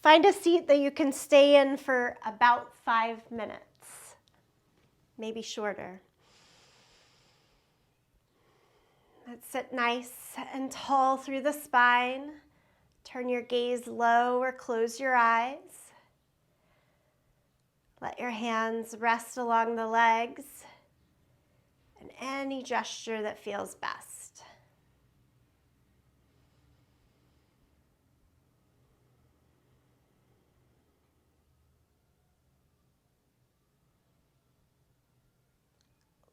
Find a seat that you can stay in for about 5 minutes, maybe shorter. Let's sit nice and tall through the spine. Turn your gaze low or close your eyes. Let your hands rest along the legs and any gesture that feels best.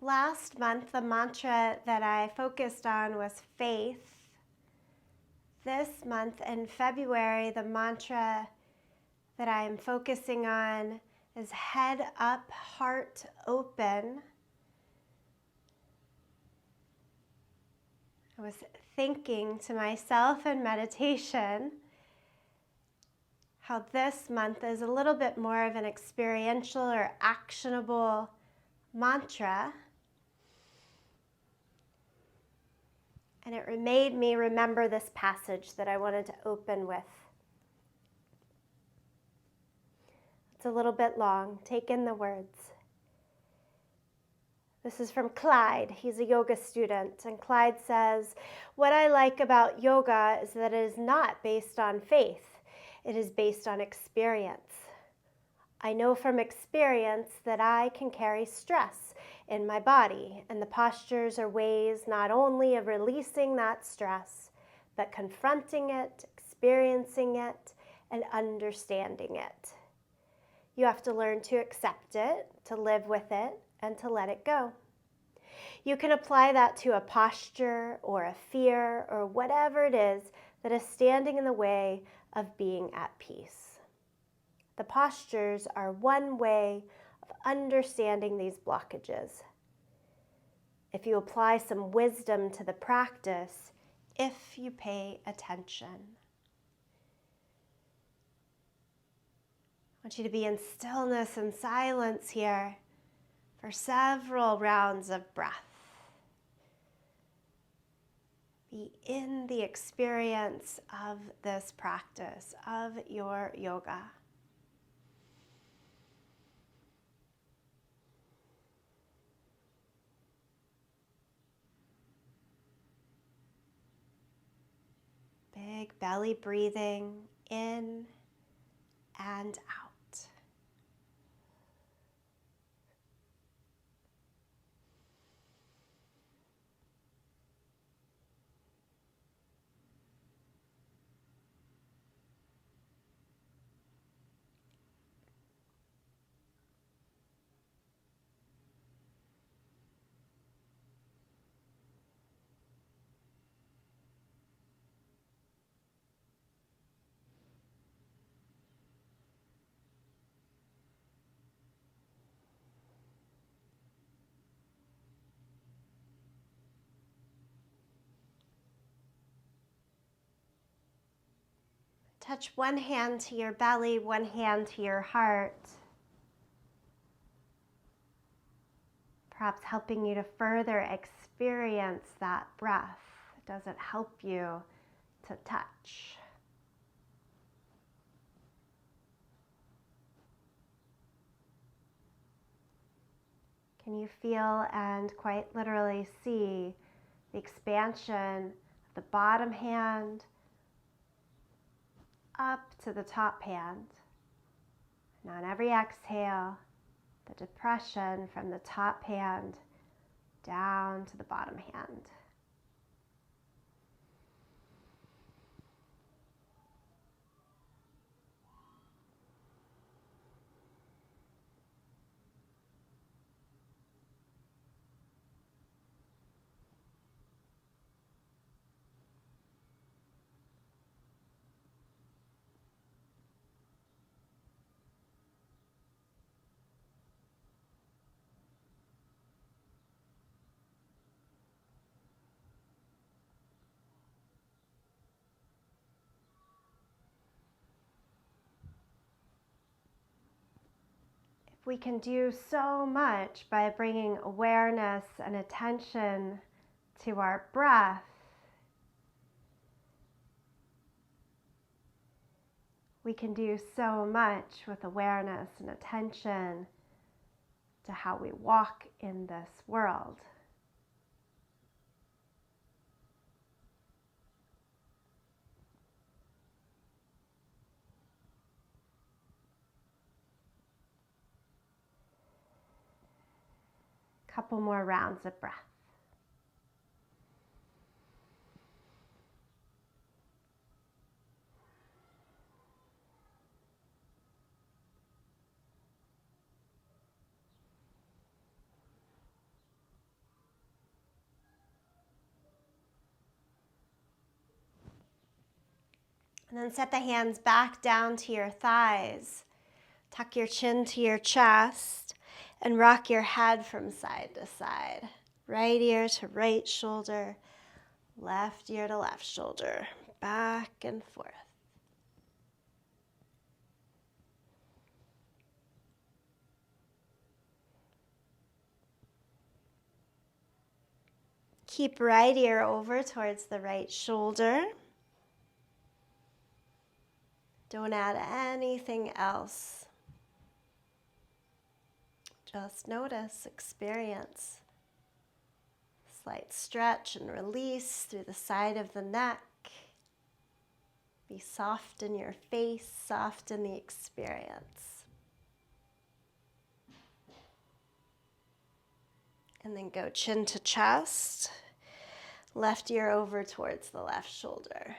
Last month, the mantra that I focused on was faith. This month in February, the mantra that I am focusing on is head up, heart open. I was thinking to myself in meditation how this month is a little bit more of an experiential or actionable mantra. And it made me remember this passage that I wanted to open with. It's a little bit long. Take in the words. This is from Clyde. He's a yoga student. And Clyde says, "What I like about yoga is that it is not based on faith. It is based on experience. I know from experience that I can carry stress in my body, and the postures are ways not only of releasing that stress, but confronting it, experiencing it, and understanding it. You have to learn to accept it, to live with it, and to let it go. You can apply that to a posture or a fear or whatever it is that is standing in the way of being at peace. The postures are one way of understanding these blockages. If you apply some wisdom to the practice, if you pay attention." I want you to be in stillness and silence here for several rounds of breath. Be in the experience of this practice, of your yoga. Big belly breathing in and out. Touch one hand to your belly, one hand to your heart. Perhaps helping you to further experience that breath. Does it help you to touch? Can you feel and quite literally see the expansion of the bottom hand up to the top hand? And on every exhale, the depression from the top hand down to the bottom hand. We can do so much by bringing awareness and attention to our breath. We can do so much with awareness and attention to how we walk in this world. Couple more rounds of breath. And then set the hands back down to your thighs. Tuck your chin to your chest and rock your head from side to side. Right ear to right shoulder, left ear to left shoulder, back and forth. Keep right ear over towards the right shoulder. Don't add anything else. Just notice, experience. Slight stretch and release through the side of the neck. Be soft in your face, soft in the experience. And then go chin to chest, left ear over towards the left shoulder.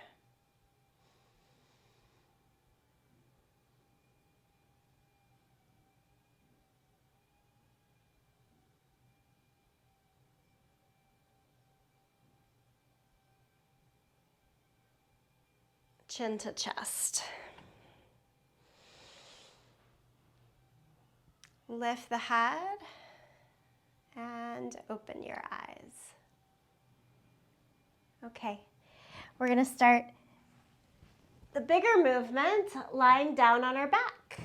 Chin to chest. Lift the head and open your eyes. Okay, we're going to start the bigger movement lying down on our back.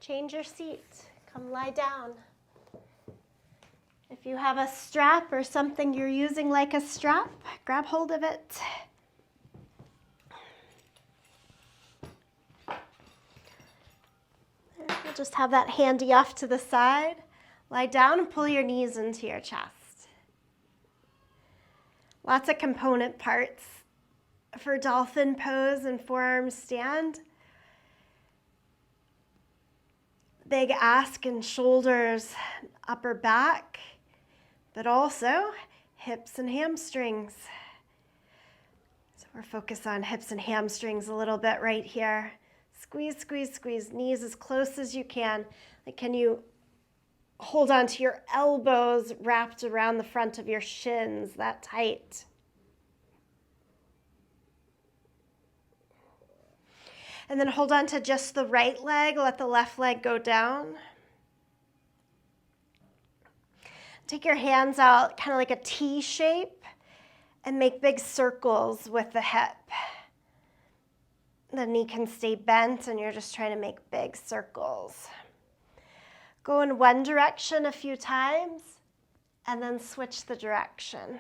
Change your seat. Come lie down. If you have a strap or something you're using like a strap, grab hold of it. We'll just have that handy off to the side. Lie down and pull your knees into your chest. Lots of component parts for dolphin pose and forearm stand. Big ask in shoulders, upper back, but also hips and hamstrings. So we're focused on hips and hamstrings a little bit right here. Squeeze, squeeze, squeeze, knees as close as you can. Like, can you hold on to your elbows wrapped around the front of your shins, that tight? And then hold on to just the right leg, let the left leg go down. Take your hands out kind of like a T shape and make big circles with the hip. The knee can stay bent and you're just trying to make big circles. Go in one direction a few times and then switch the direction.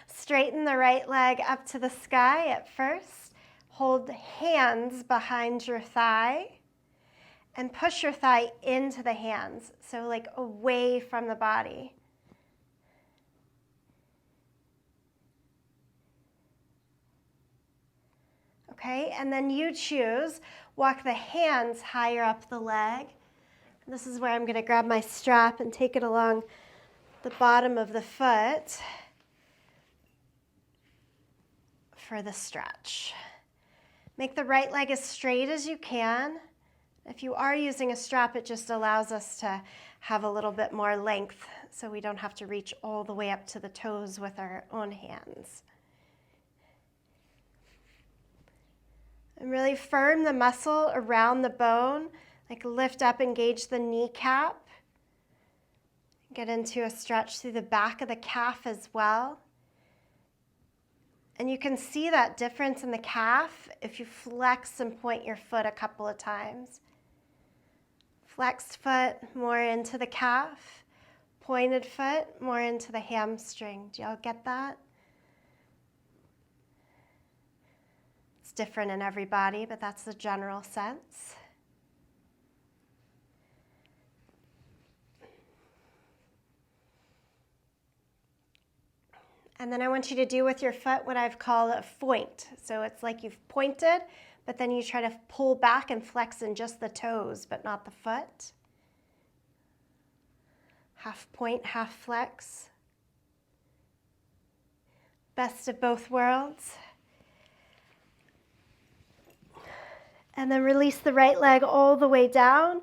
Straighten the right leg up to the sky at first. Hold hands behind your thigh and push your thigh into the hands, so like away from the body. Okay, and then you choose, walk the hands higher up the leg. This is where I'm going to grab my strap and take it along the bottom of the foot for the stretch. Make the right leg as straight as you can. If you are using a strap, it just allows us to have a little bit more length so we don't have to reach all the way up to the toes with our own hands. And really firm the muscle around the bone, like lift up, engage the kneecap. Get into a stretch through the back of the calf as well. And you can see that difference in the calf if you flex and point your foot a couple of times. Flexed foot more into the calf, pointed foot more into the hamstring. Do y'all get that? It's different in every body, but that's the general sense. And then I want you to do with your foot what I've called a foint. So it's like you've pointed, but then you try to pull back and flex in just the toes, but not the foot. Half point, half flex. Best of both worlds. And then release the right leg all the way down.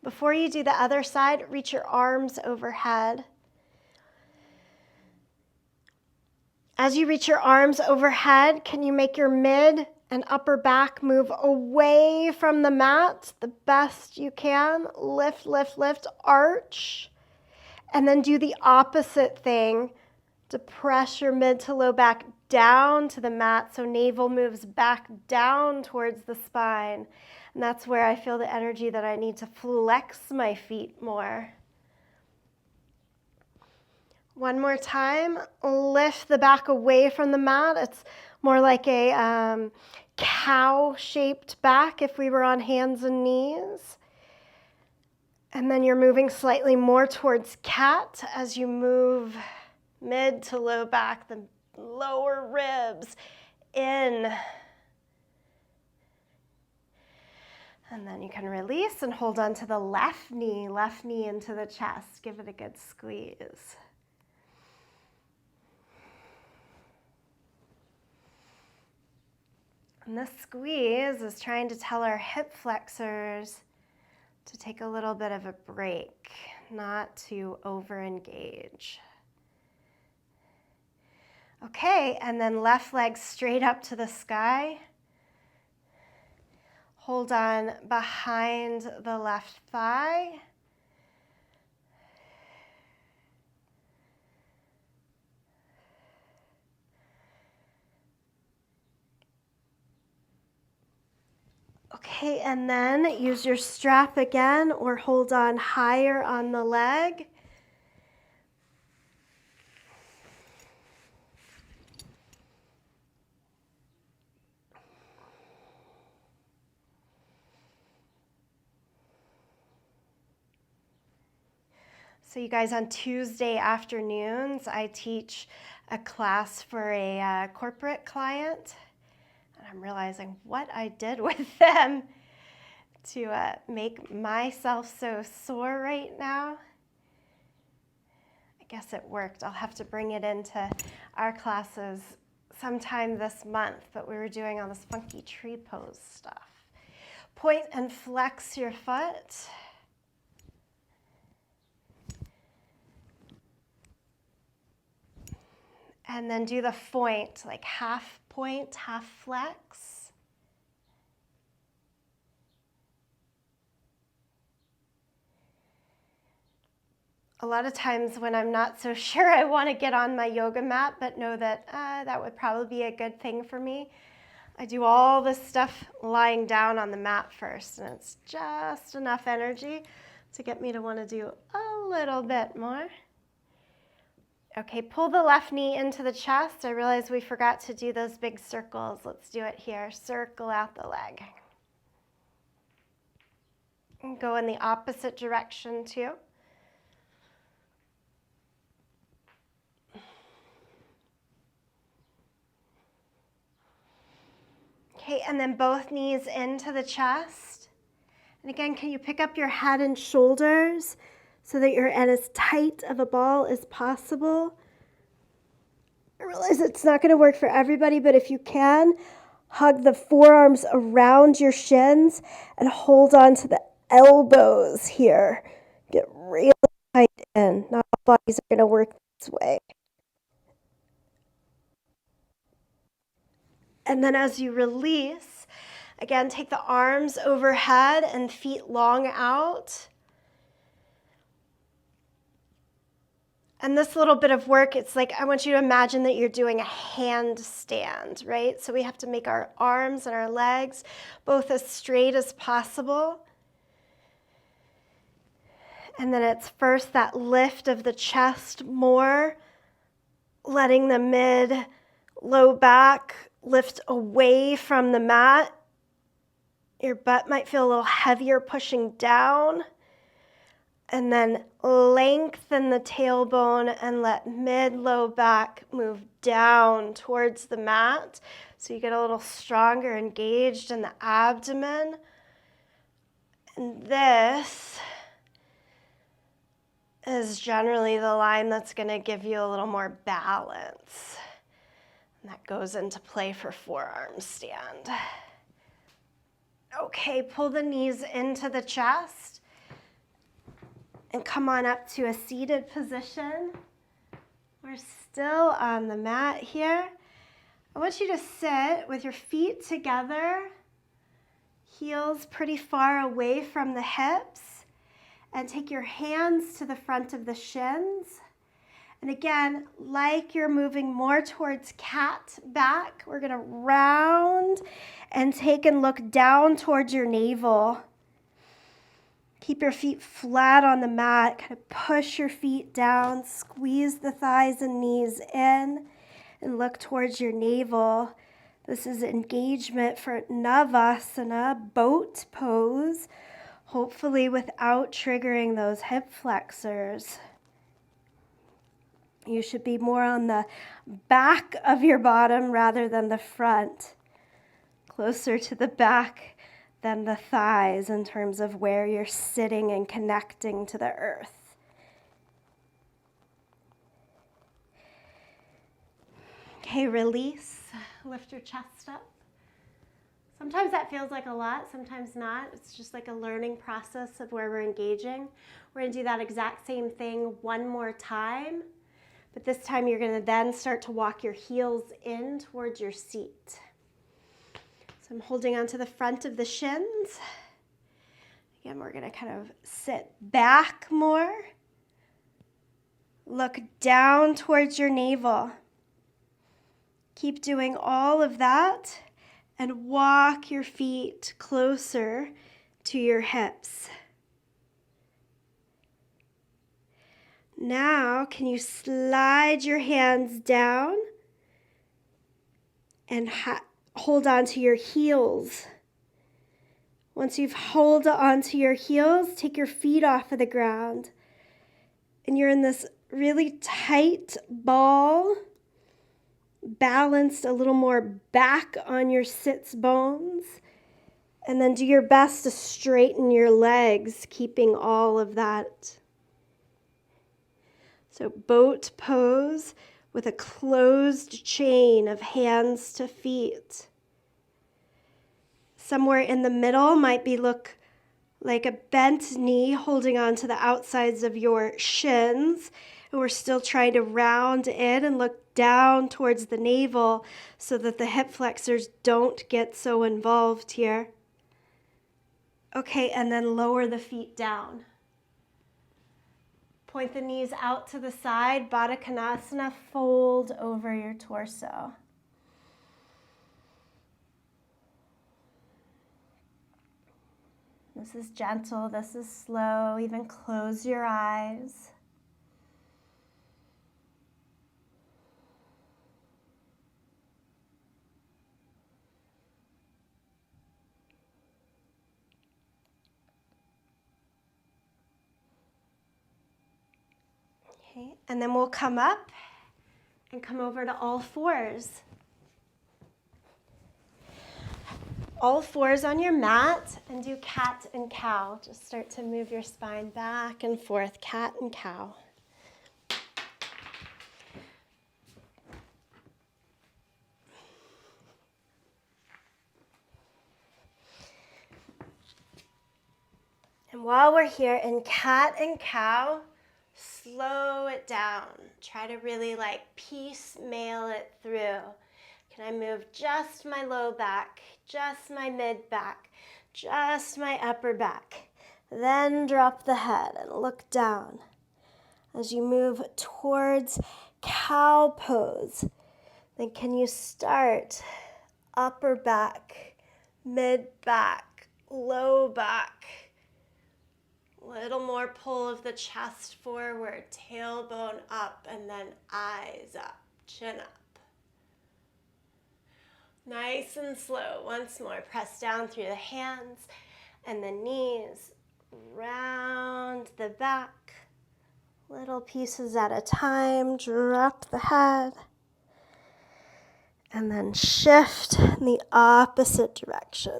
Before you do the other side, reach your arms overhead. As you reach your arms overhead, can you make your mid and upper back move away from the mat the best you can? Lift, lift, lift, arch. And then do the opposite thing to press your mid to low back down to the mat so navel moves back down towards the spine. And that's where I feel the energy that I need to flex my feet more. One more time, lift the back away from the mat. It's more like a cow-shaped back if we were on hands and knees. And then you're moving slightly more towards cat as you move mid to low back, the lower ribs in. And then you can release and hold on to the left knee into the chest. Give it a good squeeze. And this squeeze is trying to tell our hip flexors to take a little bit of a break, not to over-engage. Okay, and then left leg straight up to the sky. Hold on behind the left thigh. Okay, and then use your strap again or hold on higher on the leg. So you guys, on Tuesday afternoons, I teach a class for a corporate client. And I'm realizing what I did with them to make myself so sore right now. I guess it worked. I'll have to bring it into our classes sometime this month, but we were doing all this funky tree pose stuff. Point and flex your foot. And then do the foint, like half point, half flex. A lot of times when I'm not so sure I want to get on my yoga mat, but know that that would probably be a good thing for me, I do all this stuff lying down on the mat first, and it's just enough energy to get me to want to do a little bit more. Okay, pull the left knee into the chest. I realize we forgot to do those big circles. Let's do it here. Circle out the leg. And go in the opposite direction too. Okay, and then both knees into the chest. And again, can you pick up your head and shoulders so that you're at as tight of a ball as possible? I realize it's not going to work for everybody, but if you can, hug the forearms around your shins and hold on to the elbows here. Get really tight in. Not all bodies are going to work this way. And then as you release, again, take the arms overhead and feet long out. And this little bit of work, it's like I want you to imagine that you're doing a handstand, right? So we have to make our arms and our legs both as straight as possible. And then it's first that lift of the chest more, letting the mid, low back lift away from the mat. Your butt might feel a little heavier pushing down. And then lengthen the tailbone and let mid, low back move down towards the mat. So you get a little stronger, engaged in the abdomen. And this is generally the line that's going to give you a little more balance. And that goes into play for forearm stand. Okay, pull the knees into the chest and come on up to a seated position. We're still on the mat here. I want you to sit with your feet together, heels pretty far away from the hips, and take your hands to the front of the shins. And again, like you're moving more towards cat back, we're gonna round and take and look down towards your navel. Keep your feet flat on the mat, kind of push your feet down, squeeze the thighs and knees in, and look towards your navel. This is engagement for Navasana, boat pose, hopefully without triggering those hip flexors. You should be more on the back of your bottom rather than the front, closer to the back than the thighs in terms of where you're sitting and connecting to the earth. Okay, release. Lift your chest up. Sometimes that feels like a lot, sometimes not. It's just like a learning process of where we're engaging. We're going to do that exact same thing one more time. But this time you're going to then start to walk your heels in towards your seat. So I'm holding onto the front of the shins. Again, we're going to kind of sit back more. Look down towards your navel. Keep doing all of that and walk your feet closer to your hips. Now, can you slide your hands down and hold on to your heels? Once you've held onto your heels, take your feet off of the ground. And you're in this really tight ball, balanced a little more back on your sits bones. And then do your best to straighten your legs, keeping all of that. So boat pose with a closed chain of hands to feet. Somewhere in the middle might look like a bent knee holding on to the outsides of your shins. And we're still trying to round in and look down towards the navel so that the hip flexors don't get so involved here. Okay, and then lower the feet down. Point the knees out to the side, Baddha Konasana, fold over your torso. This is gentle, this is slow, even close your eyes. Okay, and then we'll come up and come over to all fours. All fours on your mat and do cat and cow. Just start to move your spine back and forth, cat and cow. And while we're here in cat and cow, slow it down. Try to really piecemeal it through. Can I move just my low back, just my mid back, just my upper back? Then drop the head and look down. As you move towards cow pose, then can you start upper back, mid back, low back, Little more pull of the chest forward, tailbone up, and then eyes up, chin up. Nice and slow. Once more, press down through the hands and the knees, round the back. Little pieces at a time, drop the head. And then shift in the opposite direction.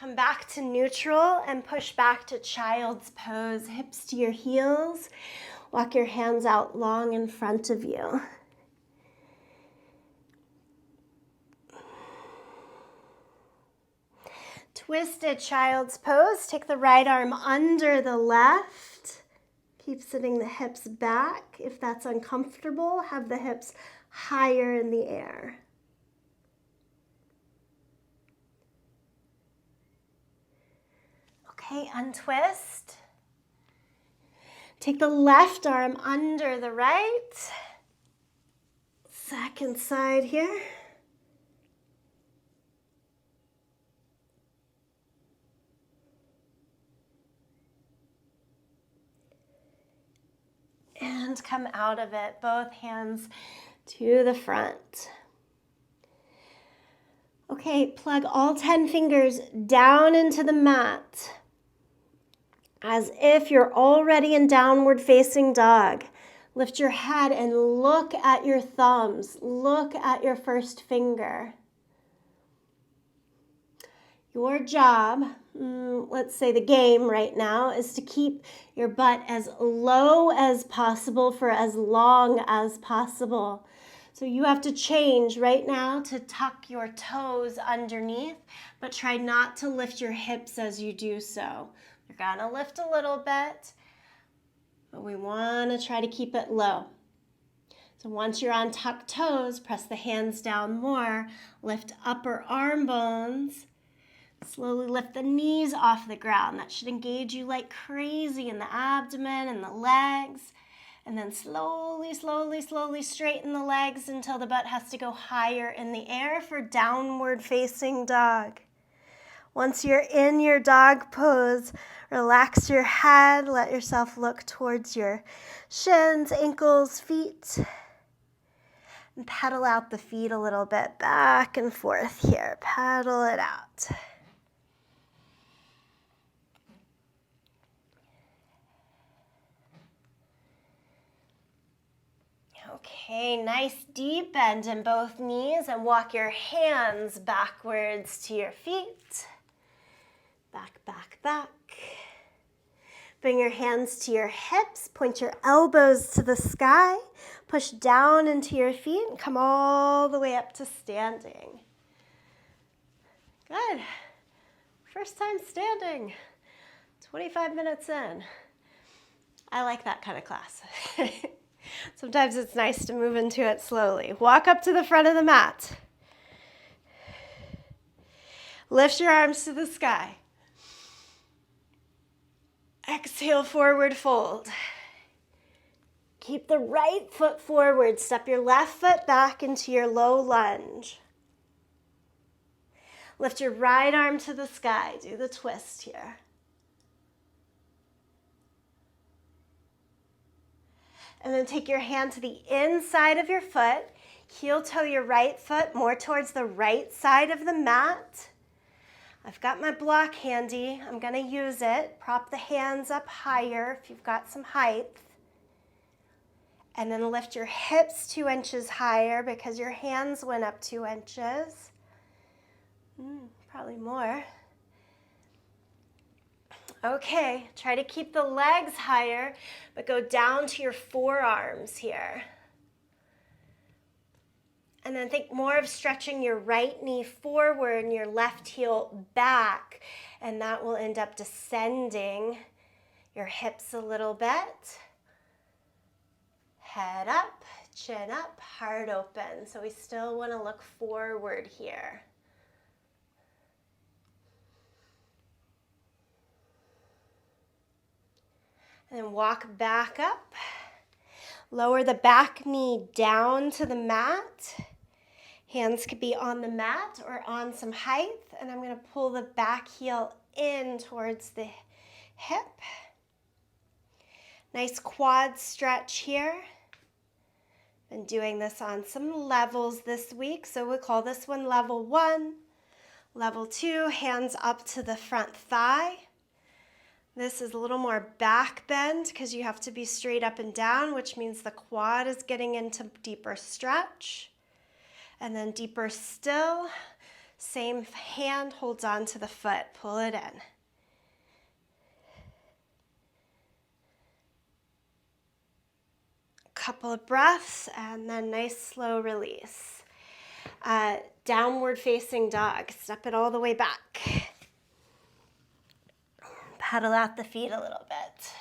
Come back to neutral and push back to child's pose, hips to your heels. Walk your hands out long in front of you. Twisted child's pose. Take the right arm under the left. Keep sitting the hips back. If that's uncomfortable, have the hips higher in the air. Okay, untwist. Take the left arm under the right. Second side here. And come out of it, both hands to the front. Okay, plug all 10 fingers down into the mat as if you're already in downward facing dog. Lift your head and look at your thumbs. Look at your first finger. Your job, let's say the game right now, is to keep your butt as low as possible for as long as possible. So you have to change right now to tuck your toes underneath, but try not to lift your hips as you do so. You're gonna lift a little bit, but we wanna try to keep it low. So once you're on tucked toes, press the hands down more, lift upper arm bones, slowly lift the knees off the ground. That should engage you like crazy in the abdomen and the legs. And then slowly, slowly, slowly straighten the legs until the butt has to go higher in the air for downward facing dog. Once you're in your dog pose, relax your head. Let yourself look towards your shins, ankles, feet. And pedal out the feet a little bit, back and forth here. Pedal it out. Okay, nice deep bend in both knees and walk your hands backwards to your feet. Back, back, back. Bring your hands to your hips, point your elbows to the sky, push down into your feet and come all the way up to standing. Good. First time standing, 25 minutes in. I like that kind of class. Sometimes it's nice to move into it slowly. Walk up to the front of the mat. Lift your arms to the sky. Exhale, forward fold. Keep the right foot forward. Step your left foot back into your low lunge. Lift your right arm to the sky. Do the twist here. And then take your hand to the inside of your foot. Heel toe your right foot more towards the right side of the mat. I've got my block handy. I'm going to use it. Prop the hands up higher if you've got some height. And then lift your hips 2 inches higher because your hands went up 2 inches. Probably more. Okay, try to keep the legs higher, but go down to your forearms here. And then think more of stretching your right knee forward and your left heel back, and that will end up descending your hips a little bit. Head up, chin up, heart open. So we still want to look forward here. And then walk back up. Lower the back knee down to the mat. Hands could be on the mat or on some height. And I'm going to pull the back heel in towards the hip. Nice quad stretch here. Been doing this on some levels this week, so we'll call this one level 1. Level 2, hands up to the front thigh. This is a little more back bend because you have to be straight up and down, which means the quad is getting into deeper stretch. And then deeper still, same hand holds on to the foot, pull it in. Couple of breaths and then nice slow release. Downward facing dog. Step it all the way back. Pedal out the feet a little bit.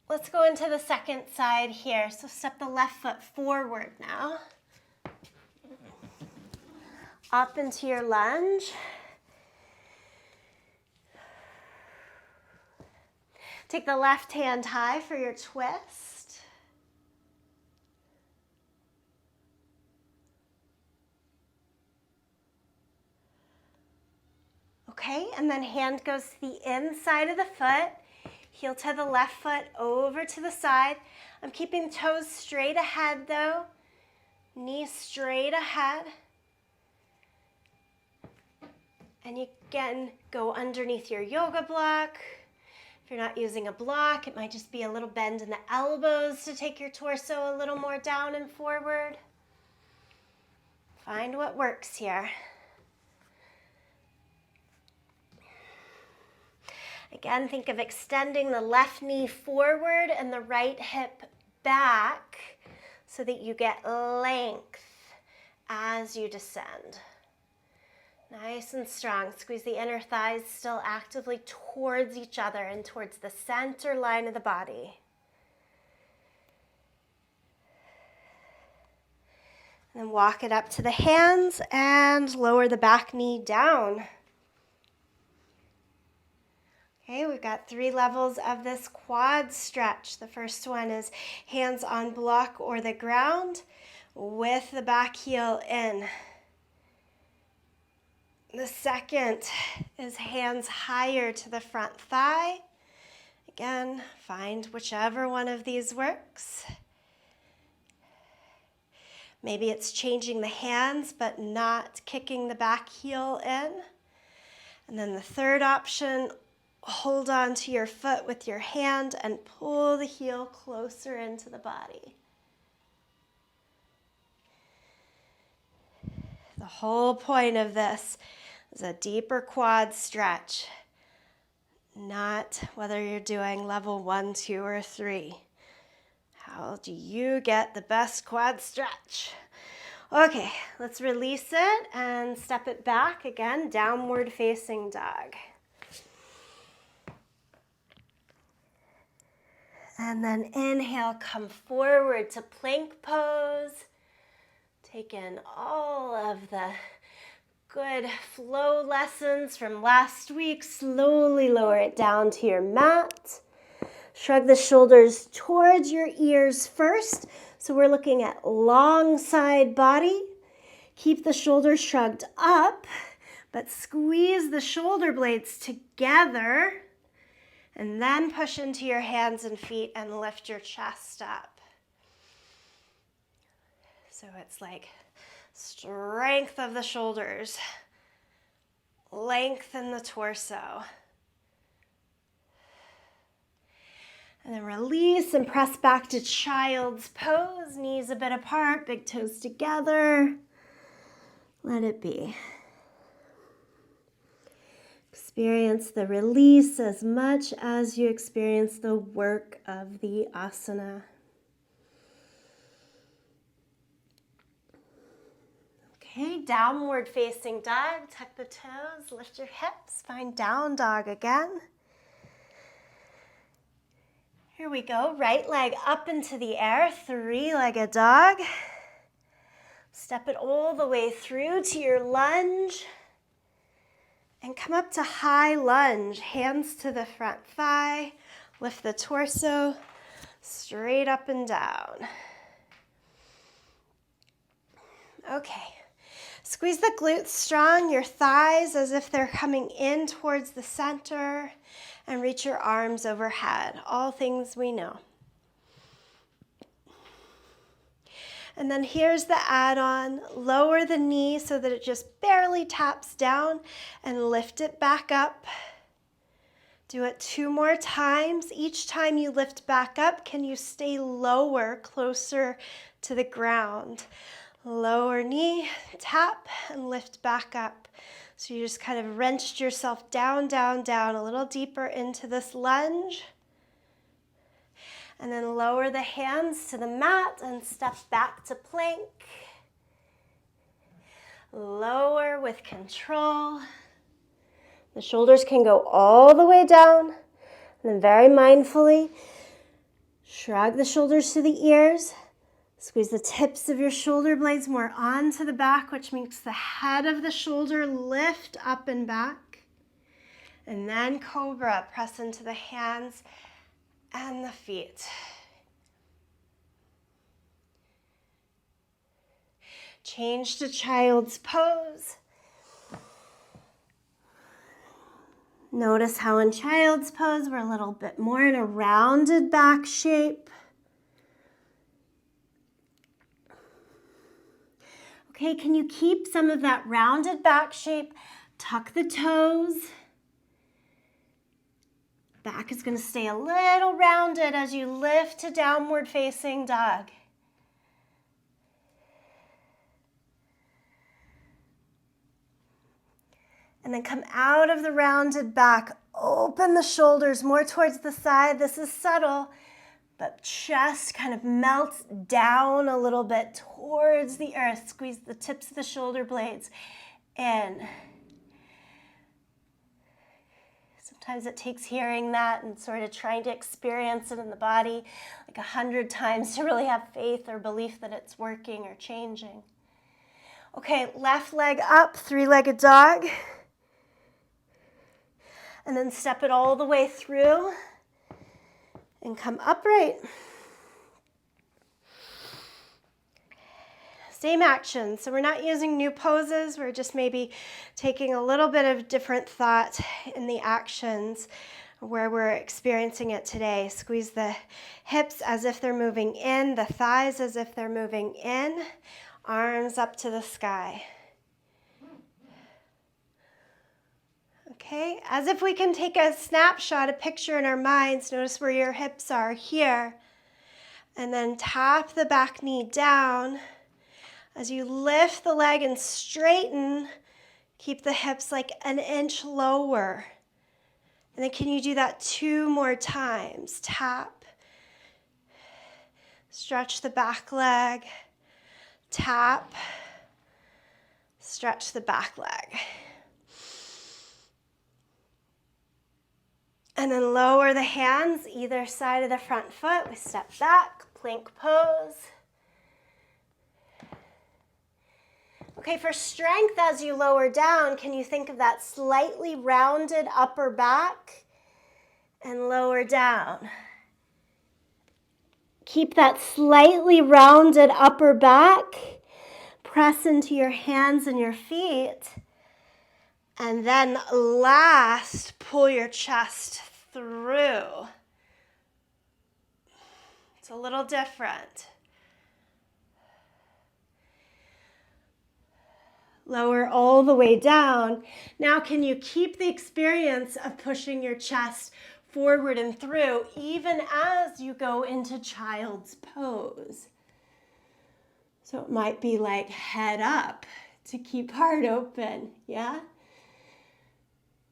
Let's go into the second side here. So step the left foot forward now. Up into your lunge. Take the left hand high for your twist. Okay, and then hand goes to the inside of the foot. Heel to the left foot over to the side. I'm keeping toes straight ahead though. Knees straight ahead. And you again go underneath your yoga block. If you're not using a block, it might just be a little bend in the elbows to take your torso a little more down and forward. Find what works here. Again, think of extending the left knee forward and the right hip back so that you get length as you descend. Nice and strong. Squeeze the inner thighs still actively towards each other and towards the center line of the body. And then walk it up to the hands and lower the back knee down. Okay, we've got 3 levels of this quad stretch. The first one is hands on block or the ground with the back heel in. The second is hands higher to the front thigh. Again, find whichever one of these works. Maybe it's changing the hands but not kicking the back heel in. And then the third option, hold on to your foot with your hand and pull the heel closer into the body. The whole point of this is a deeper quad stretch, not whether you're doing level 1, 2, or 3. How do you get the best quad stretch? Okay, let's release it and step it back again, downward facing dog. And then inhale, come forward to plank pose. Take in all of the good flow lessons from last week. Slowly lower it down to your mat. Shrug the shoulders towards your ears first. So we're looking at long side body. Keep the shoulders shrugged up, but squeeze the shoulder blades together. And then push into your hands and feet and lift your chest up. So it's like strength of the shoulders, lengthen the torso. And then release and press back to child's pose, knees a bit apart, big toes together. Let it be. Experience the release as much as you experience the work of the asana. Okay, downward facing dog. Tuck the toes, lift your hips, find down dog again. Here we go, right leg up into the air, 3-legged dog. Step it all the way through to your lunge. And come up to high lunge, hands to the front thigh. Lift the torso, straight up and down. Okay. Squeeze the glutes strong, your thighs as if they're coming in towards the center, and reach your arms overhead. All things we know. And then here's the add-on. Lower the knee so that it just barely taps down and lift it back up. Do it 2 more times. Each time you lift back up, can you stay lower, closer to the ground? Lower knee, tap, and lift back up. So you just kind of wrenched yourself down, down, down, a little deeper into this lunge. And then lower the hands to the mat and step back to plank. Lower with control. The shoulders can go all the way down. And then very mindfully, shrug the shoulders to the ears. Squeeze the tips of your shoulder blades more onto the back, which makes the head of the shoulder lift up and back. And then cobra, press into the hands and the feet. Change to child's pose. Notice how in child's pose we're a little bit more in a rounded back shape. Okay, can you keep some of that rounded back shape? Tuck the toes. Back is going to stay a little rounded as you lift to downward facing dog. And then come out of the rounded back. Open the shoulders more towards the side. This is subtle, but chest kind of melts down a little bit towards the earth. Squeeze the tips of the shoulder blades in. Sometimes it takes hearing that and sort of trying to experience it in the body like 100 times to really have faith or belief that it's working or changing. Okay, left leg up, 3-legged dog. And then step it all the way through and come upright. Same action. So we're not using new poses. We're just maybe taking a little bit of different thought in the actions where we're experiencing it today. Squeeze the hips as if they're moving in, the thighs as if they're moving in, arms up to the sky. Okay, as if we can take a snapshot, a picture in our minds. Notice where your hips are here. And then tap the back knee down. As you lift the leg and straighten, keep the hips like an inch lower. And then can you do that 2 more times? Tap. Stretch the back leg. Tap. Stretch the back leg. And then lower the hands either side of the front foot. We step back, plank pose. Okay, for strength as you lower down, can you think of that slightly rounded upper back and lower down? Keep that slightly rounded upper back. Press into your hands and your feet. And then last, pull your chest through. It's a little different. Lower all the way down. Now can you keep the experience of pushing your chest forward and through even as you go into child's pose? So it might be like head up to keep heart open, yeah?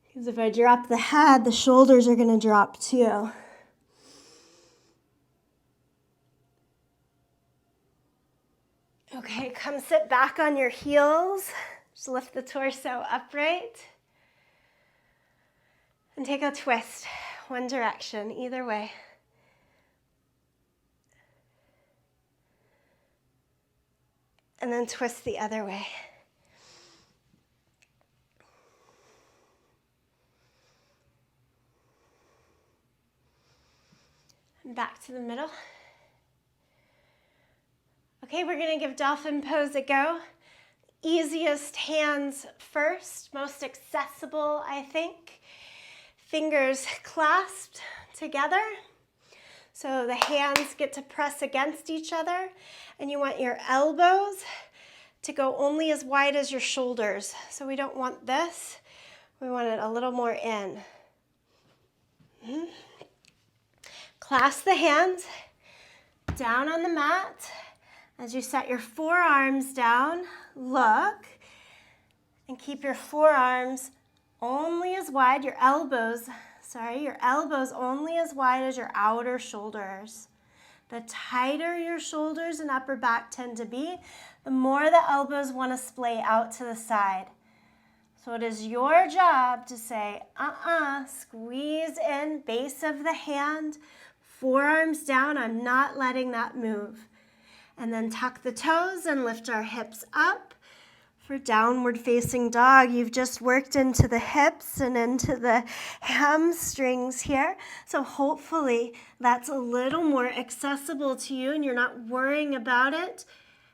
Because if I drop the head, the shoulders are going to drop too. Okay, come sit back on your heels. Just lift the torso upright. And take a twist, one direction, either way. And then twist the other way. And back to the middle. Okay, we're gonna give dolphin pose a go. Easiest hands first, most accessible, I think. Fingers clasped together. So the hands get to press against each other, and you want your elbows to go only as wide as your shoulders. So we don't want this, we want it a little more in. Clasp the hands down on the mat. As you set your forearms down, look, and keep your forearms only as wide, your elbows only as wide as your outer shoulders. The tighter your shoulders and upper back tend to be, the more the elbows want to splay out to the side. So it is your job to say, squeeze in, base of the hand, forearms down, I'm not letting that move. And then tuck the toes and lift our hips up. For downward facing dog, you've just worked into the hips and into the hamstrings here. So hopefully that's a little more accessible to you and you're not worrying about it.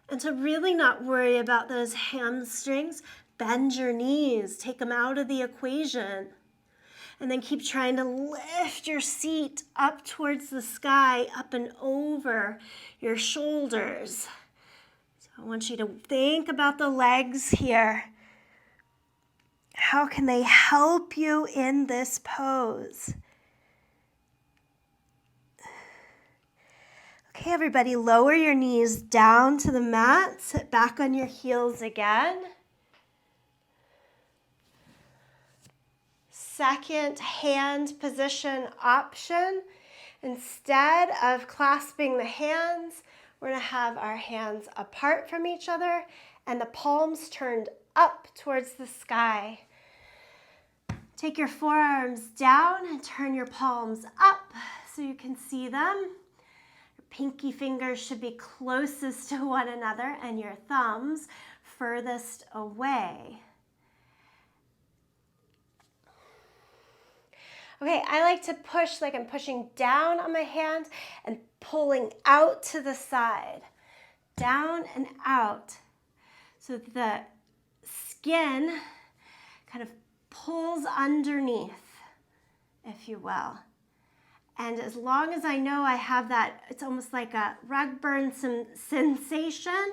And to really not worry about those hamstrings, bend your knees, take them out of the equation. And then keep trying to lift your seat up towards the sky, up and over your shoulders. So I want you to think about the legs here. How can they help you in this pose? Okay, everybody, lower your knees down to the mat. Sit back on your heels again. Second hand position option. Instead of clasping the hands, we're going to have our hands apart from each other and the palms turned up towards the sky. Take your forearms down and turn your palms up so you can see them. Your pinky fingers should be closest to one another and your thumbs furthest away. Okay, I like to push like I'm pushing down on my hand and pulling out to the side. Down and out. So the skin kind of pulls underneath, if you will. And as long as I know I have that, it's almost like a rug burn sensation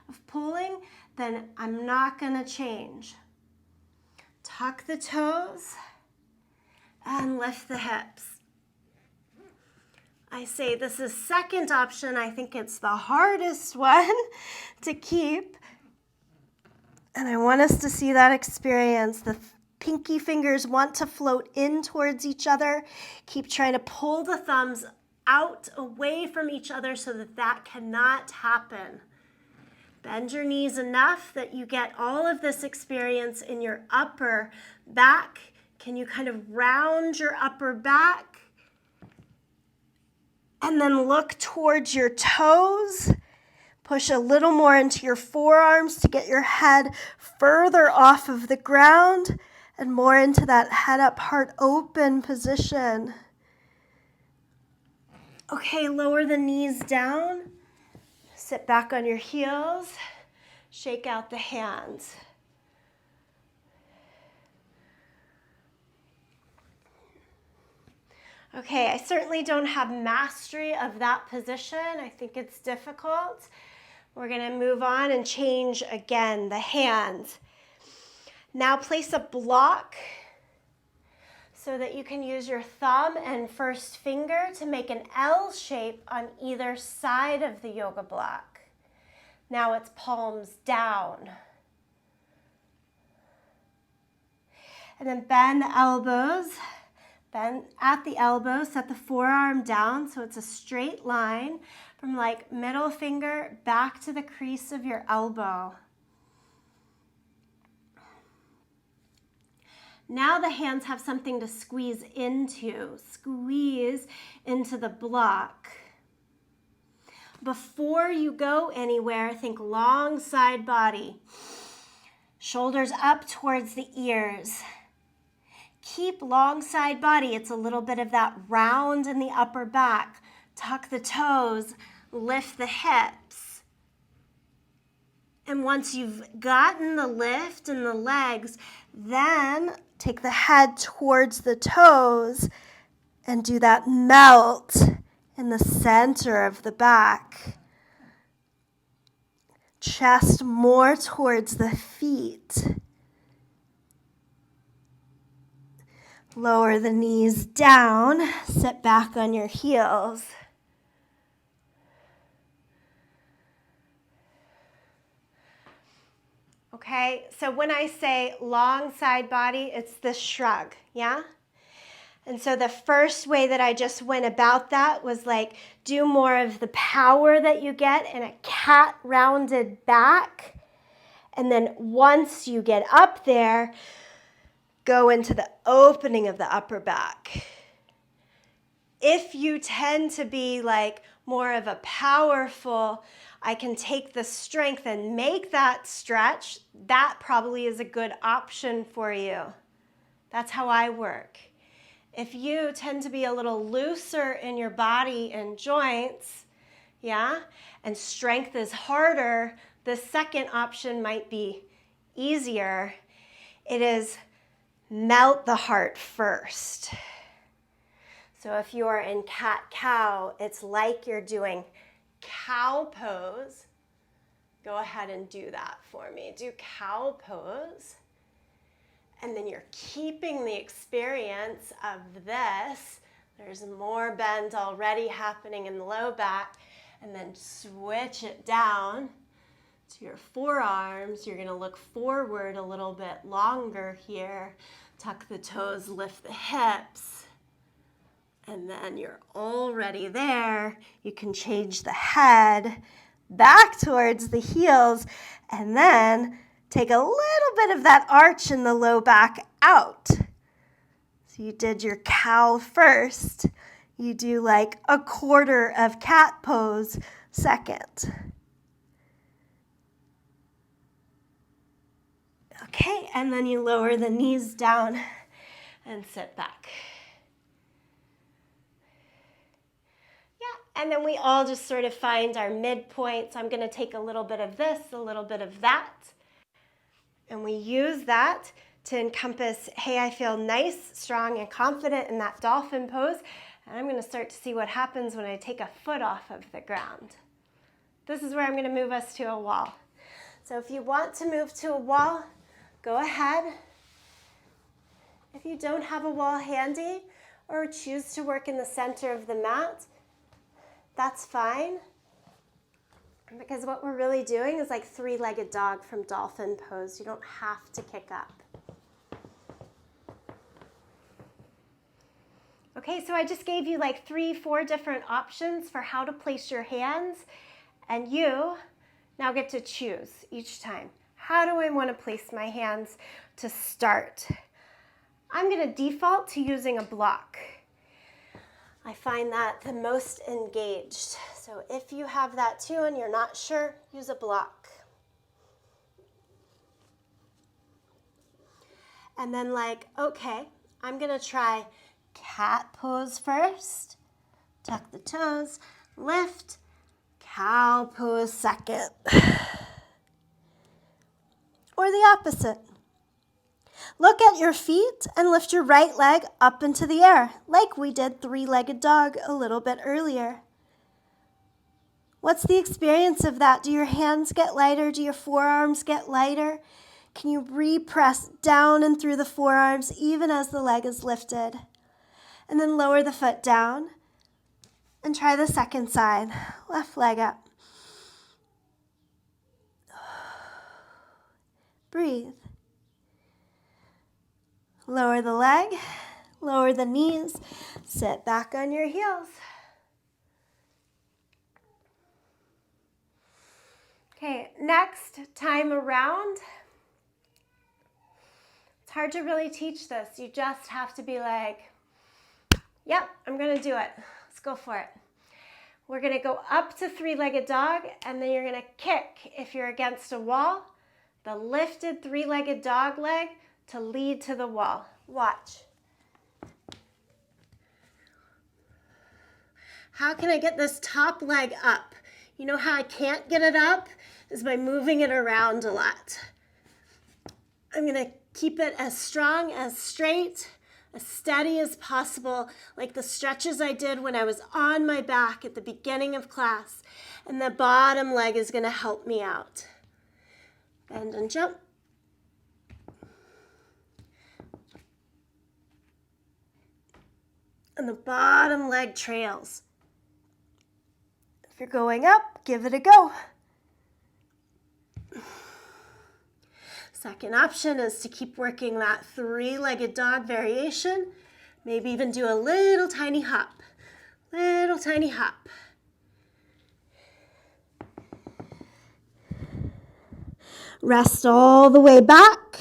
of pulling, then I'm not gonna change. Tuck the toes. And lift the hips. I say this is second option. I think it's the hardest one to keep. And I want us to see that experience. The pinky fingers want to float in towards each other. Keep trying to pull the thumbs out away from each other so that that cannot happen. Bend your knees enough that you get all of this experience in your upper back. Can you kind of round your upper back and then look towards your toes? Push a little more into your forearms to get your head further off of the ground and more into that head up, heart open position. Okay, lower the knees down. Sit back on your heels. Shake out the hands. Okay, I certainly don't have mastery of that position. I think it's difficult. We're going to move on and change again the hands. Now place a block so that you can use your thumb and first finger to make an L shape on either side of the yoga block. Now it's palms down. And then bend the elbows. Bend at the elbow, set the forearm down so it's a straight line from like middle finger back to the crease of your elbow. Now the hands have something to squeeze into. Squeeze into the block. Before you go anywhere, think long side body. Shoulders up towards the ears. Keep long side body. It's a little bit of that round in the upper back. tuck the toes, lift the hips. And once you've gotten the lift in the legs, then take the head towards the toes and do that melt in the center of the back. Chest more towards the feet. Lower the knees down, sit back on your heels. Okay, so when I say long side body, it's this shrug, yeah? And so the first way that I just went about that was like do more of the power that you get in a cat rounded back. And then once you get up there, go into the opening of the upper back. If you tend to be like more of a powerful, I can take the strength and make that stretch, that probably is a good option for you. That's how I work. If you tend to be a little looser in your body and joints, yeah, and strength is harder, the second option might be easier. It is melt the heart first. So if you're in cat-cow, it's like you're doing cow pose. Go ahead and do that for me. Do cow pose. And then you're keeping the experience of this. There's more bend already happening in the low back. And then switch it down to your forearms. You're going to look forward a little bit longer here. Tuck the toes, lift the hips. And then you're already there. You can change the head back towards the heels. And then take a little bit of that arch in the low back out. So you did your cow first. You do like a quarter of cat pose second. Okay, and then you lower the knees down and sit back. Yeah, and then we all just sort of find our midpoint. So I'm going to take a little bit of this, a little bit of that. And we use that to encompass, hey, I feel nice, strong, and confident in that dolphin pose. And I'm going to start to see what happens when I take a foot off of the ground. This is where I'm going to move us to a wall. So if you want to move to a wall, go ahead. If you don't have a wall handy or choose to work in the center of the mat, that's fine. Because what we're really doing is like three-legged dog from dolphin pose. You don't have to kick up. Okay, so I just gave you like 3-4 different options for how to place your hands. And you now get to choose each time. How do I want to place my hands to start? I'm going to default to using a block. I find that the most engaged. So if you have that too and you're not sure, use a block. And then like, okay, I'm going to try cat pose first. Tuck the toes, lift, cow pose second. Or the opposite. Look at your feet and lift your right leg up into the air, like we did three-legged dog a little bit earlier. What's the experience of that? Do your hands get lighter? Do your forearms get lighter? Can you repress down and through the forearms even as the leg is lifted? And then lower the foot down and try the second side. Left leg up. Breathe. Lower the leg, lower the knees, sit back on your heels. Okay, next time around, it's hard to really teach this. You just have to be like, yep, I'm gonna do it. Let's go for it. We're gonna go up to three-legged dog, and then you're gonna kick if you're against a wall, the lifted three-legged dog leg to lead to the wall. Watch. How can I get this top leg up? You know how I can't get it up? Is by moving it around a lot. I'm gonna keep it as strong, as straight, as steady as possible, like the stretches I did when I was on my back at the beginning of class. And the bottom leg is gonna help me out. Bend and jump. And the bottom leg trails. If you're going up, give it a go. Second option is to keep working that three-legged dog variation. Maybe even do a little tiny hop. Little tiny hop. Rest all the way back.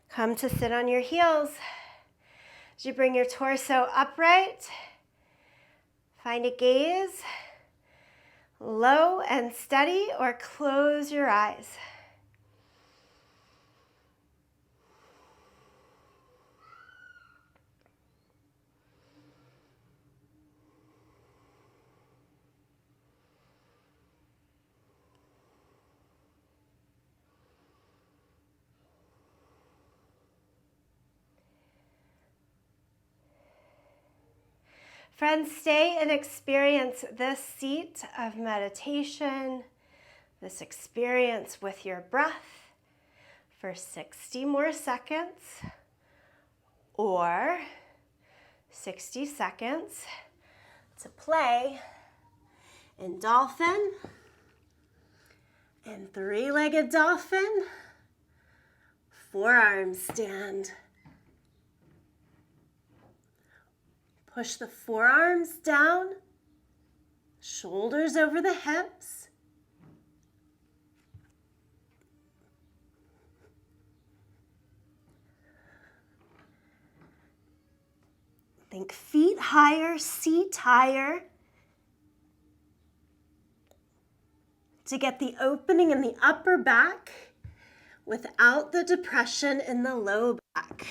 Come to sit on your heels. As you bring your torso upright, find a gaze, low and steady, or close your eyes. Friends, stay and experience this seat of meditation, this experience with your breath for 60 more seconds or 60 seconds to play in Dolphin and three-legged Dolphin, forearm stand. Push the forearms down, shoulders over the hips. Think feet higher, seat higher. To get the opening in the upper back without the depression in the low back.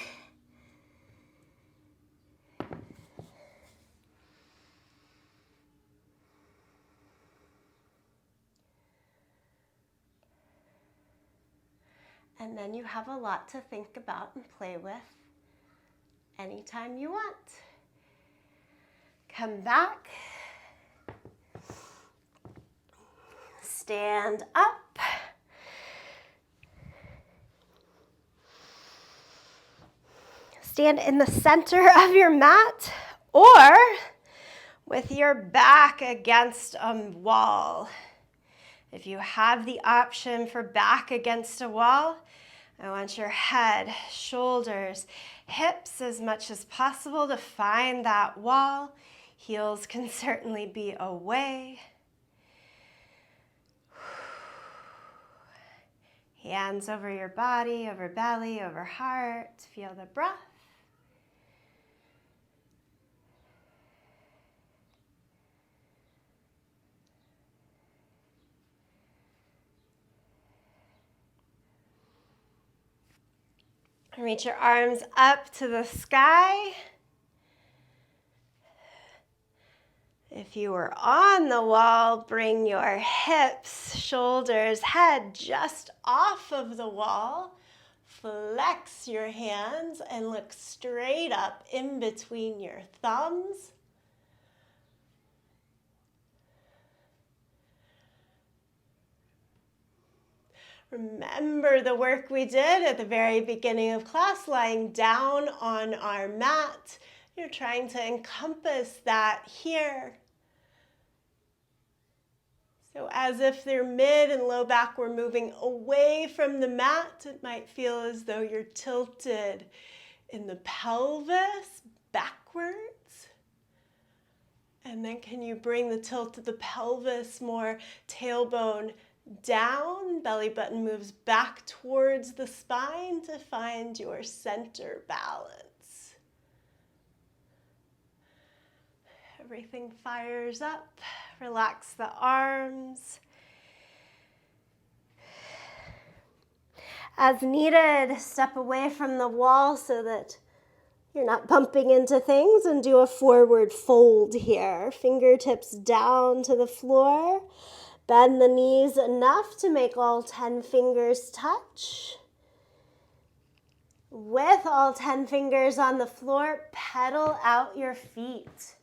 And then you have a lot to think about and play with anytime you want. Come back. Stand up. Stand in the center of your mat or with your back against a wall. If you have the option for back against a wall, I want your head, shoulders, hips as much as possible to find that wall. Heels can certainly be away. Hands over your body, over belly, over heart. Feel the breath. Reach your arms up to the sky. If you were on the wall, bring your hips, shoulders, head just off of the wall. Flex your hands and look straight up in between your thumbs. Remember the work we did at the very beginning of class, lying down on our mat. You're trying to encompass that here. So as if their mid and low back were moving away from the mat, it might feel as though you're tilted in the pelvis backwards. And then can you bring the tilt of the pelvis more, tailbone down, belly button moves back towards the spine to find your center balance. Everything fires up. Relax the arms. As needed, step away from the wall so that you're not bumping into things, and do a forward fold here. Fingertips down to the floor. Bend the knees enough to make all 10 fingers touch. With all 10 fingers on the floor, pedal out your feet.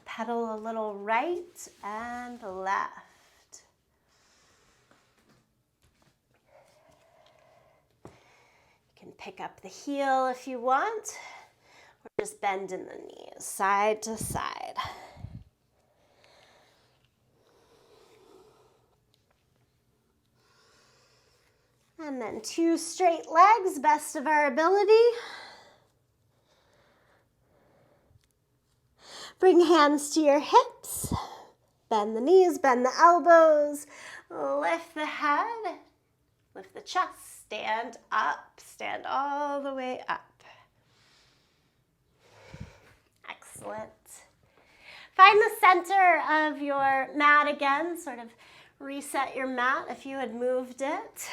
Pedal a little right and left. You can pick up the heel if you want, or just bend in the knees, side to side. And then 2 straight legs, best of our ability. Bring hands to your hips. Bend the knees, bend the elbows. Lift the head, lift the chest. Stand up, stand all the way up. Excellent. Find the center of your mat again, sort of reset your mat if you had moved it.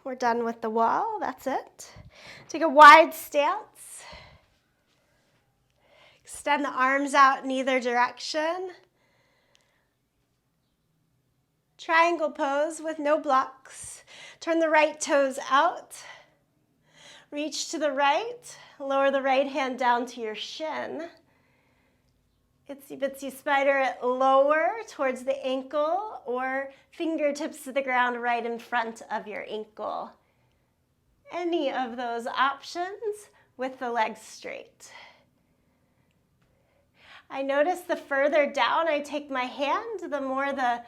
We're done with the wall, that's it. Take a wide stance. Extend the arms out in either direction. Triangle pose with no blocks. Turn the right toes out. Reach to the right. Lower the right hand down to your shin. Itsy bitsy spider it lower towards the ankle, or fingertips to the ground right in front of your ankle. Any of those options with the legs straight. I notice the further down I take my hand, the more the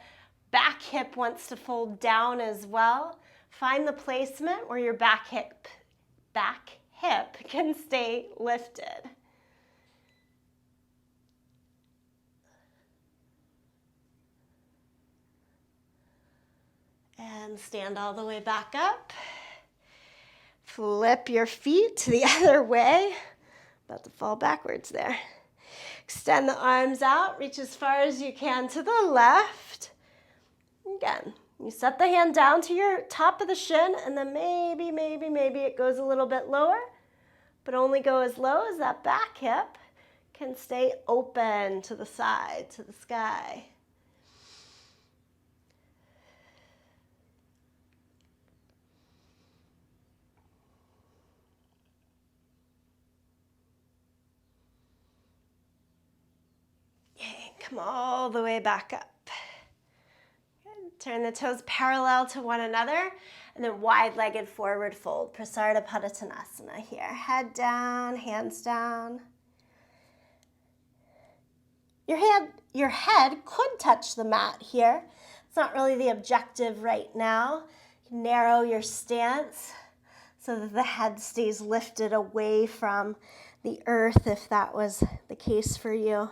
back hip wants to fold down as well. Find the placement where your back hip can stay lifted. And stand all the way back up. Flip your feet to the other way. About to fall backwards there. Extend the arms out. Reach as far as you can to the left. Again, you set the hand down to your top of the shin, and then maybe it goes a little bit lower, but only go as low as that back hip can stay open to the side, to the sky. Come all the way back up. Good. Turn the toes parallel to one another, and then wide-legged forward fold. Prasarita Padottanasana here. Head down, hands down. Your head could touch the mat here. It's not really the objective right now. Narrow your stance so that the head stays lifted away from the earth if that was the case for you.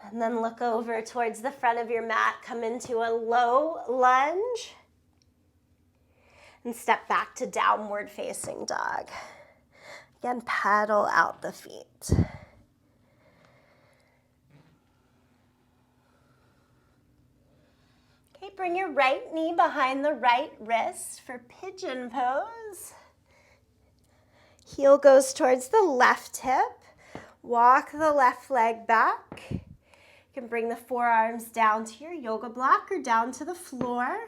And then look over towards the front of your mat, come into a low lunge, and step back to downward facing dog. Again, paddle out the feet. Okay, bring your right knee behind the right wrist for pigeon pose. Heel goes towards the left hip. Walk the left leg back. You can bring the forearms down to your yoga block or down to the floor.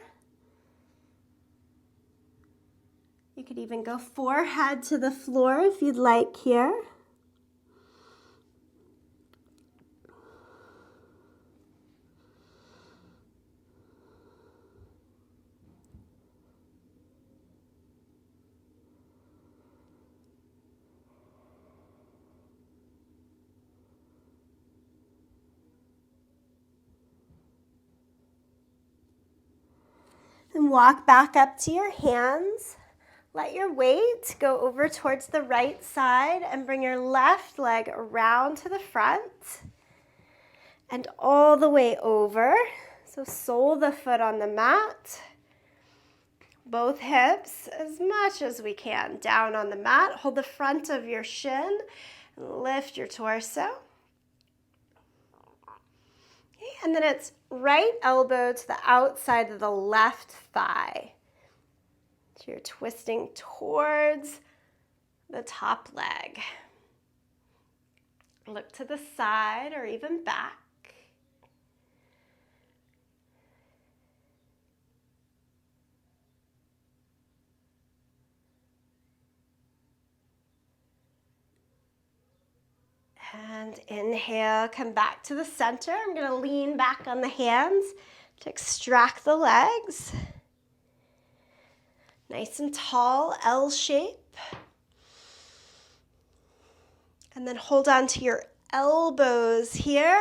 You could even go forehead to the floor if you'd like here. And walk back up to your hands. Let your weight go over towards the right side and bring your left leg around to the front and all the way over. So sole the foot on the mat. both hips as much as we can down on the mat. Hold the front of your shin and lift your torso. Okay, and then it's right elbow to the outside of the left thigh. So you're twisting towards the top leg. Look to the side or even back. And inhale, come back to the center. I'm going to lean back on the hands to extract the legs. Nice and tall, L shape. And then hold on to your elbows here.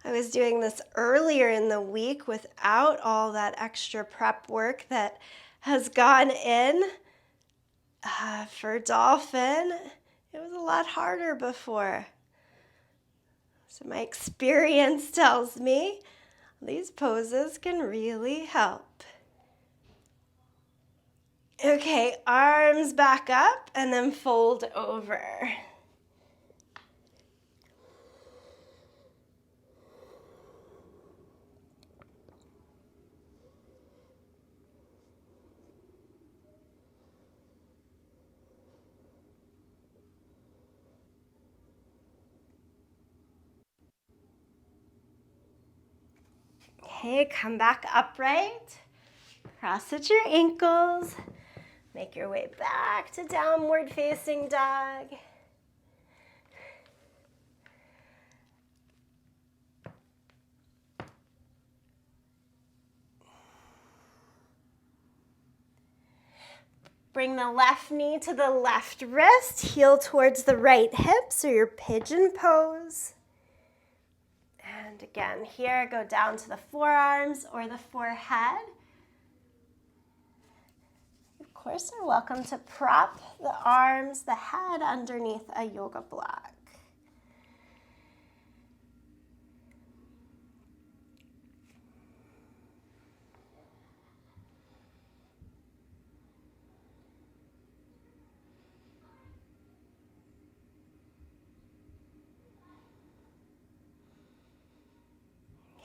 I was doing this earlier in the week without all that extra prep work that has gone in. For Dolphin, it was a lot harder before. So my experience tells me these poses can really help. Okay, arms back up and then fold over. Okay, come back upright. Cross at your ankles. Make your way back to downward facing dog. Bring the left knee to the left wrist, heel towards the right hip, so your pigeon pose. And again, here, go down to the forearms or the forehead. Of course, you're welcome to prop the arms, the head underneath a yoga block.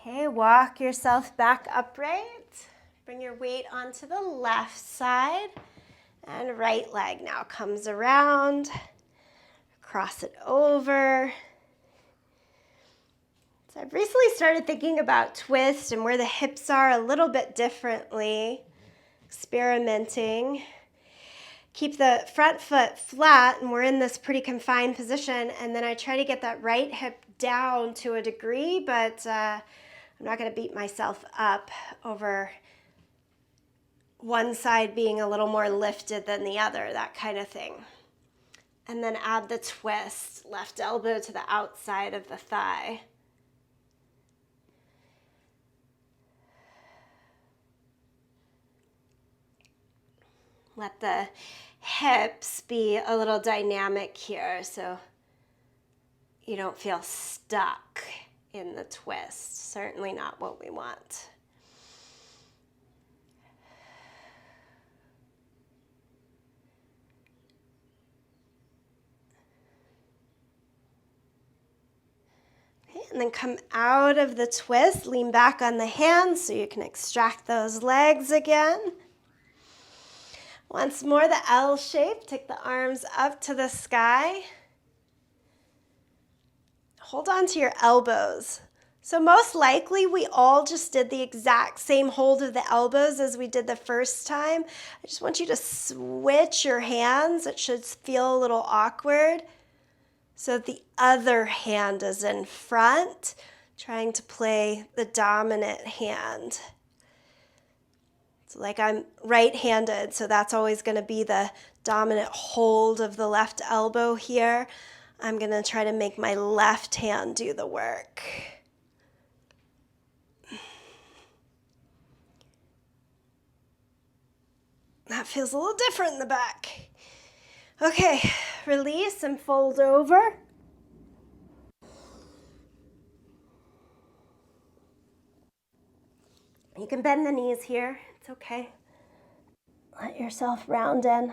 Okay, walk yourself back upright. Bring your weight onto the left side. And right leg now comes around. Cross it over. So I've recently started thinking about twist and where the hips are a little bit differently. Experimenting. Keep the front foot flat, and we're in this pretty confined position, and then I try to get that right hip down to a degree, but I'm not going to beat myself up over one side being a little more lifted than the other, that kind of thing. And then add the twist, left elbow to the outside of the thigh. Let the hips be a little dynamic here so you don't feel stuck in the twist. Certainly not what we want. Okay, and then come out of the twist, lean back on the hands so you can extract those legs again. Once more, the L shape. Take the arms up to the sky. Hold on to your elbows. So most likely we all just did the exact same hold of the elbows as we did the first time. I just want you to switch your hands. It should feel a little awkward. So the other hand is in front, trying to play the dominant hand. So like I'm right-handed, so that's always going to be the dominant hold of the left elbow here. I'm going to try to make my left hand do the work. That feels a little different in the back. Okay, release and fold over. You can bend the knees here. It's okay. Let yourself round in.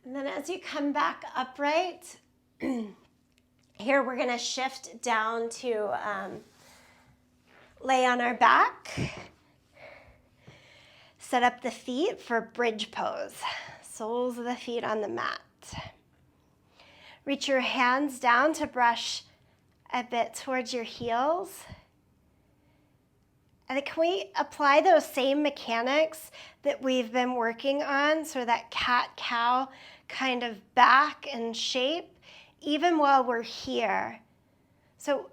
And then as you come back upright, here we're going to shift down to lay on our back. Set up the feet for bridge pose. Soles of the feet on the mat. Reach your hands down to brush a bit towards your heels. And then can we apply those same mechanics that we've been working on, so that cat-cow kind of back and shape, even while we're here? So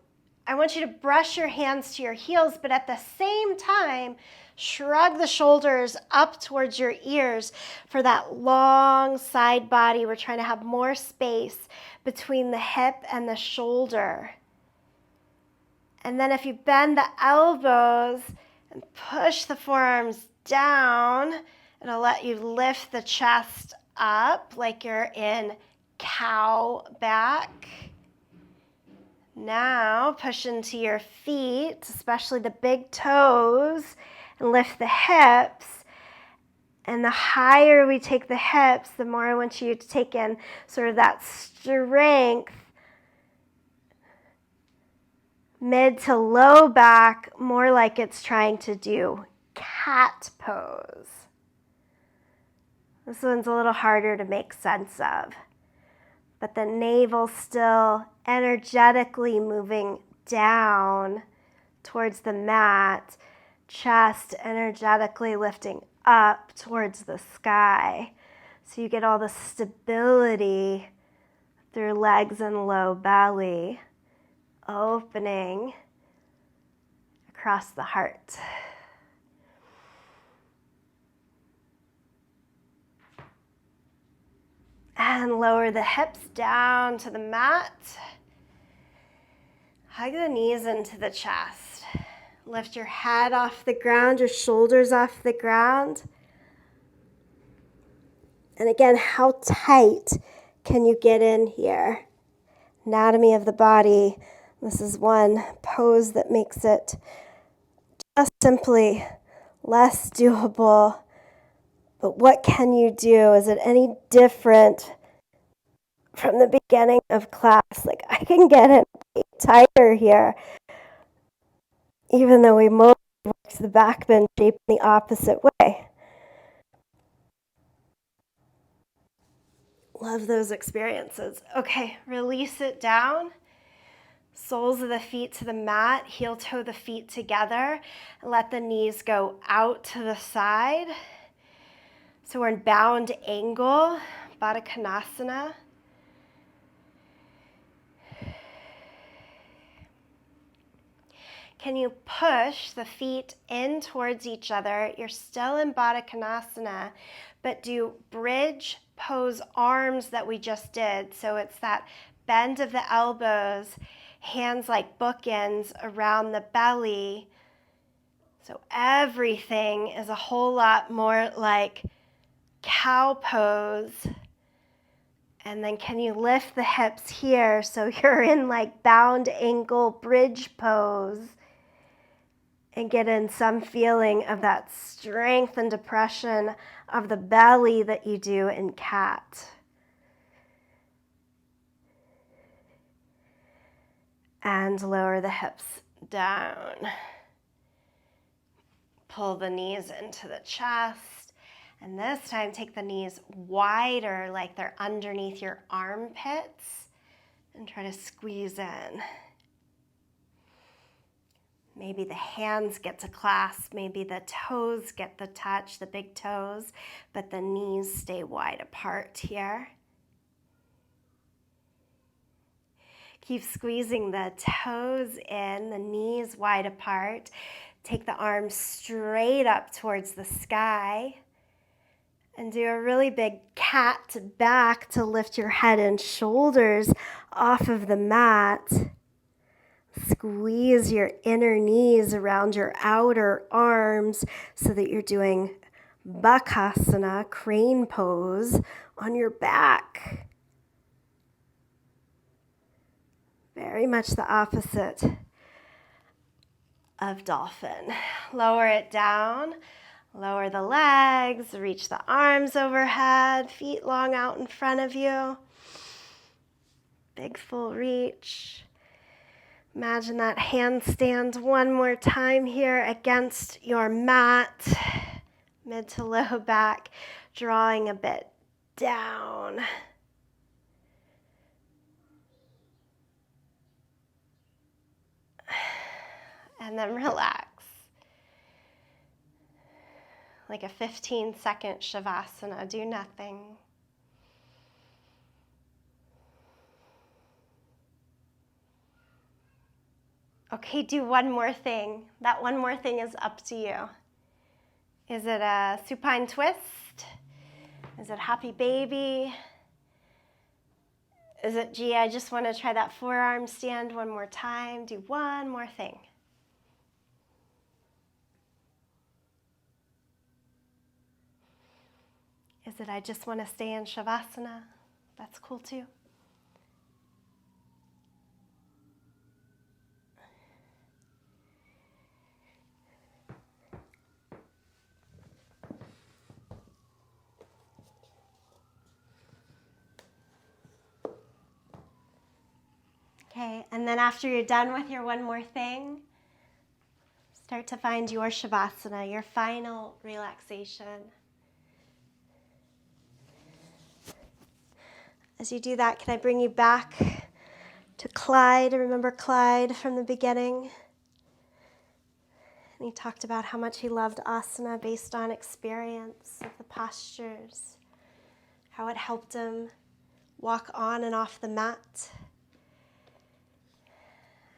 I want you to brush your hands to your heels, but at the same time, shrug the shoulders up towards your ears for that long side body. We're trying to have more space between the hip and the shoulder. And then if you bend the elbows and push the forearms down, it'll let you lift the chest up like you're in cow back. Now push into your feet, especially the big toes, and lift the hips. And the higher we take the hips, the more I want you to take in sort of that strength. Mid to low back, more like it's trying to do cat pose. This one's a little harder to make sense of. But the navel still energetically moving down towards the mat, chest energetically lifting up towards the sky. So you get all the stability through legs and low belly, opening across the heart. And lower the hips down to the mat. Hug the knees into the chest. Lift your head off the ground, your shoulders off the ground. And again, how tight can you get in here? Anatomy of the body. This is one pose that makes it just simply less doable. But what can you do? Is it any different from the beginning of class? Like, I can get it tighter here, even though we mostly work the back bend shape in the opposite way. Love those experiences. Okay, release it down. Soles of the feet to the mat, heel toe the feet together. Let the knees go out to the side. So we're in bound angle, Baddha Konasana. Can you push the feet in towards each other? You're still in Baddha Konasana, but do bridge pose arms that we just did. So it's that bend of the elbows, hands like bookends around the belly. So everything is a whole lot more like cow pose. And then can you lift the hips here so you're in like bound ankle bridge pose and get in some feeling of that strength and depression of the belly that you do in cat. And lower the hips down. Pull the knees into the chest. And this time, take the knees wider, like they're underneath your armpits, and try to squeeze in. Maybe the hands get to clasp, maybe the toes get the touch, the big toes, but the knees stay wide apart here. Keep squeezing the toes in, the knees wide apart. Take the arms straight up towards the sky. And do a really big cat back to lift your head and shoulders off of the mat. Squeeze your inner knees around your outer arms so that you're doing Bakasana, crane pose on your back. Very much the opposite of dolphin. Lower it down, lower the legs, reach the arms overhead, feet long out in front of you. Big full reach. Imagine that handstand one more time here against your mat. Mid to low back, drawing a bit down. And then relax. Like a 15-second Shavasana, do nothing. Okay, do one more thing. That one more thing is up to you. Is it a supine twist? Is it happy baby? Is it, gee, I just want to try that forearm stand one more time. Do one more thing. Is it, I just want to stay in Shavasana? That's cool too. Okay, and then after you're done with your one more thing, start to find your Shavasana, your final relaxation. As you do that, can I bring you back to Clyde? Remember Clyde from the beginning? And he talked about how much he loved asana based on experience of the postures, how it helped him walk on and off the mat.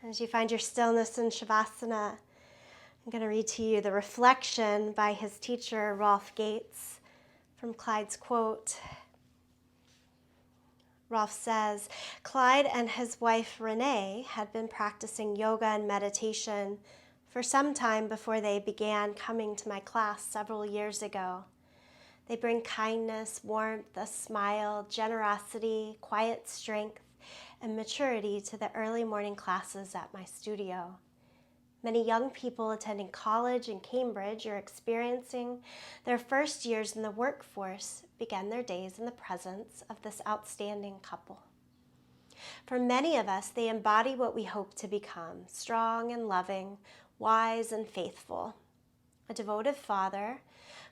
As you find your stillness in Shavasana, I'm going to read to you the reflection by his teacher, Rolf Gates, from Clyde's quote. Rolf says, Clyde and his wife Renee had been practicing yoga and meditation for some time before they began coming to my class several years ago. They bring kindness, warmth, a smile, generosity, quiet strength, and maturity to the early morning classes at my studio. Many young people attending college in Cambridge or experiencing their first years in the workforce began their days in the presence of this outstanding couple. For many of us, they embody what we hope to become: strong and loving, wise and faithful. A devoted father,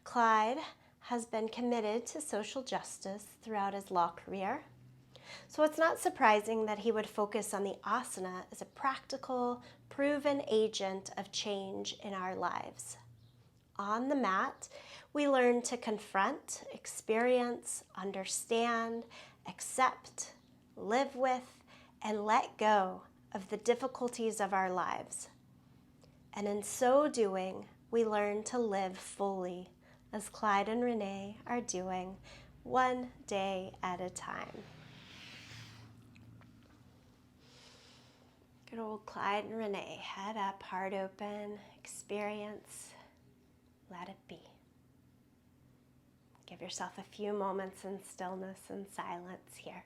Clyde has been committed to social justice throughout his law career. So it's not surprising that he would focus on the asana as a practical, proven agent of change in our lives. On the mat, we learn to confront, experience, understand, accept, live with, and let go of the difficulties of our lives. And in so doing, we learn to live fully, as Clyde and Renee are doing, one day at a time. Good old Clyde and Renee, head up, heart open, experience, let it be. Give yourself a few moments in stillness and silence here.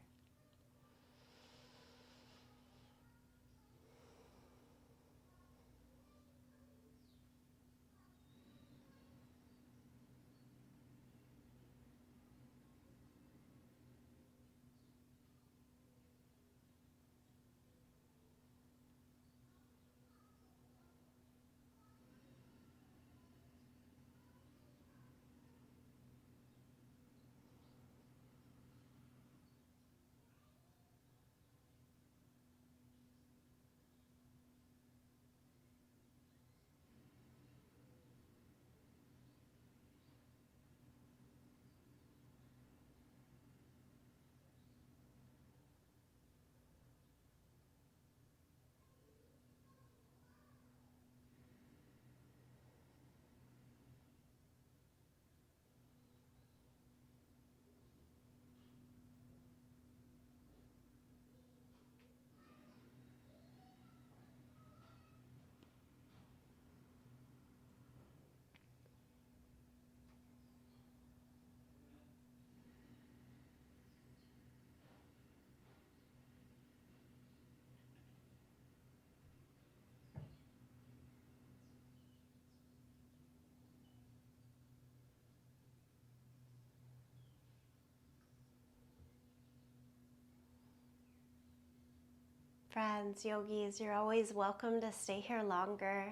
friends, yogis, you're always welcome to stay here longer.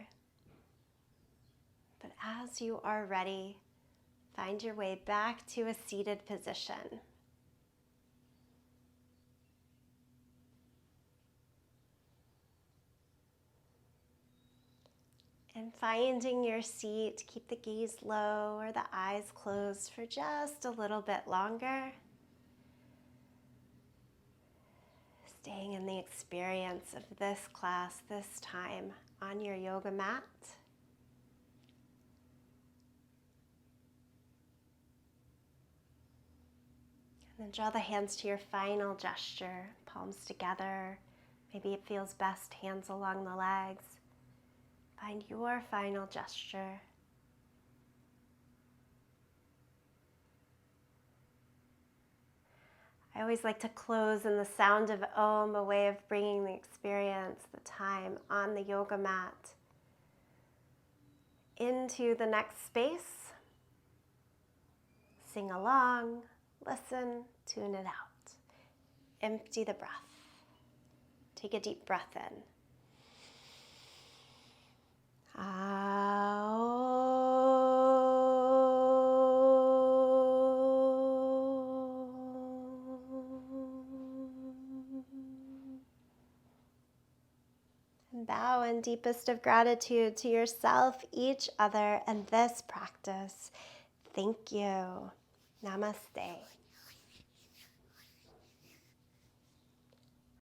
But as you are ready, find your way back to a seated position. And finding your seat, keep the gaze low or the eyes closed for just a little bit longer. Staying in the experience of this class, this time on your yoga mat. And then draw the hands to your final gesture, palms together. Maybe it feels best, hands along the legs. Find your final gesture. I always like to close in the sound of Om, a way of bringing the experience, the time on the yoga mat into the next space. Sing along, listen, tune it out. Empty the breath. Take a deep breath in. Bow in deepest of gratitude to yourself, each other, and this practice. Thank you. Namaste.